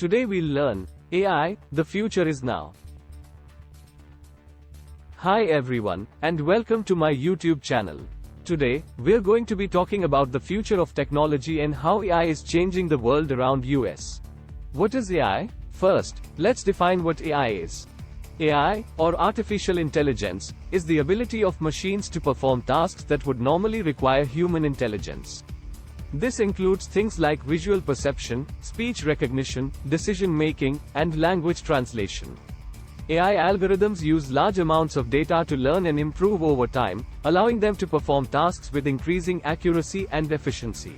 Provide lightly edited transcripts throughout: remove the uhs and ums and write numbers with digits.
Today we'll learn AI, the future is now. Hi everyone, and welcome to my YouTube channel. Today, we're going to be talking about the future of technology and how AI is changing the world around us. What is AI? First, let's define what AI is. AI, or artificial intelligence, is the ability of machines to perform tasks that would normally require human intelligence. This includes things like visual perception, speech recognition, decision-making, and language translation. AI algorithms use large amounts of data to learn and improve over time, allowing them to perform tasks with increasing accuracy and efficiency.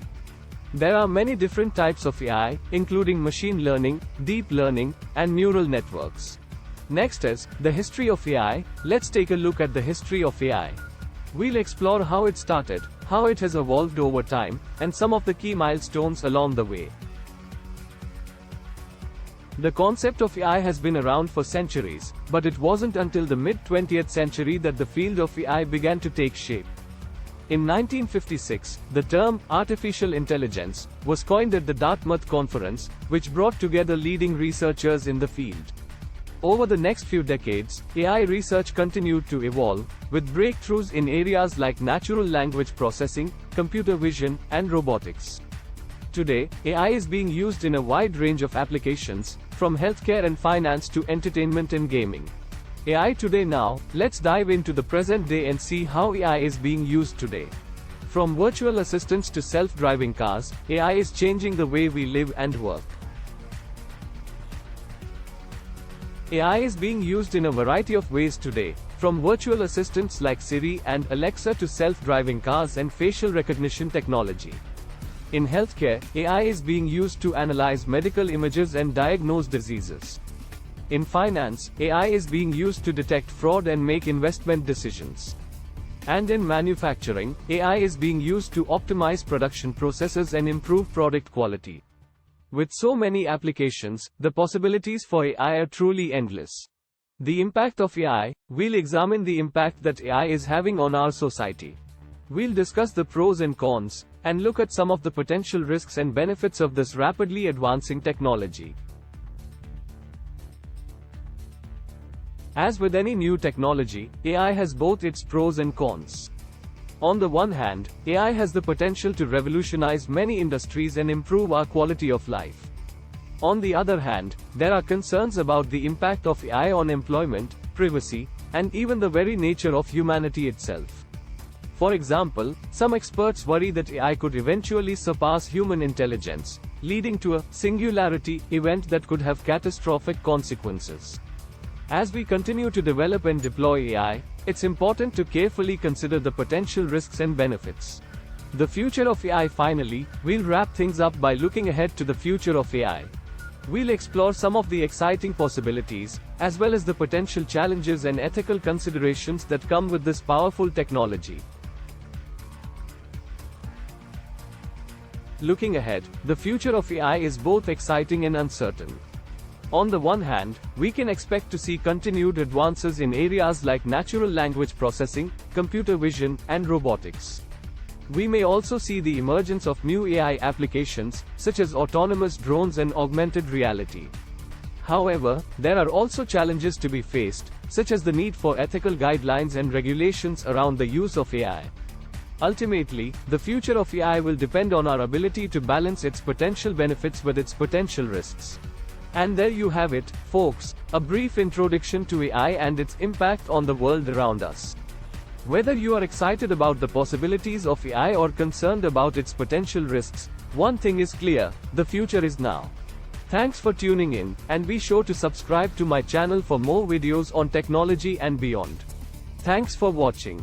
There are many different types of AI, including machine learning, deep learning, and neural networks. Next is the history of AI. Let's take a look at the history of AI. We'll explore how it started, how it has evolved over time, and some of the key milestones along the way. The concept of AI has been around for centuries, but it wasn't until the mid-20th century that the field of AI began to take shape. In 1956, the term artificial intelligence was coined at the Dartmouth Conference, which brought together leading researchers in the field. Over the next few decades, AI research continued to evolve, with breakthroughs in areas like natural language processing, computer vision, and robotics. Today, AI is being used in a wide range of applications, from healthcare and finance to entertainment and gaming. AI Today now, let's dive into the present day and see how AI is being used today. From virtual assistants to self-driving cars, AI is changing the way we live and work. AI is being used in a variety of ways today, from virtual assistants like Siri and Alexa to self-driving cars and facial recognition technology. In healthcare, AI is being used to analyze medical images and diagnose diseases. In finance, AI is being used to detect fraud and make investment decisions. And in manufacturing, AI is being used to optimize production processes and improve product quality. With so many applications, the possibilities for AI are truly endless. The impact of AI, we'll examine the impact that AI is having on our society. We'll discuss the pros and cons, and look at some of the potential risks and benefits of this rapidly advancing technology. As with any new technology, AI has both its pros and cons. On the one hand, AI has the potential to revolutionize many industries and improve our quality of life. On the other hand, there are concerns about the impact of AI on employment, privacy, and even the very nature of humanity itself. For example, some experts worry that AI could eventually surpass human intelligence, leading to a singularity event that could have catastrophic consequences. As we continue to develop and deploy AI, it's important to carefully consider the potential risks and benefits. The future of AI. Finally, we'll wrap things up by looking ahead to the future of AI. We'll explore some of the exciting possibilities, as well as the potential challenges and ethical considerations that come with this powerful technology. Looking ahead, the future of AI is both exciting and uncertain. On the one hand, we can expect to see continued advances in areas like natural language processing, computer vision, and robotics. We may also see the emergence of new AI applications, such as autonomous drones and augmented reality. However, there are also challenges to be faced, such as the need for ethical guidelines and regulations around the use of AI. Ultimately, the future of AI will depend on our ability to balance its potential benefits with its potential risks. And there you have it, folks, a brief introduction to AI and its impact on the world around us. Whether you are excited about the possibilities of AI or concerned about its potential risks, one thing is clear: the future is now. Thanks for tuning in, and be sure to subscribe to my channel for more videos on technology and beyond. Thanks for watching.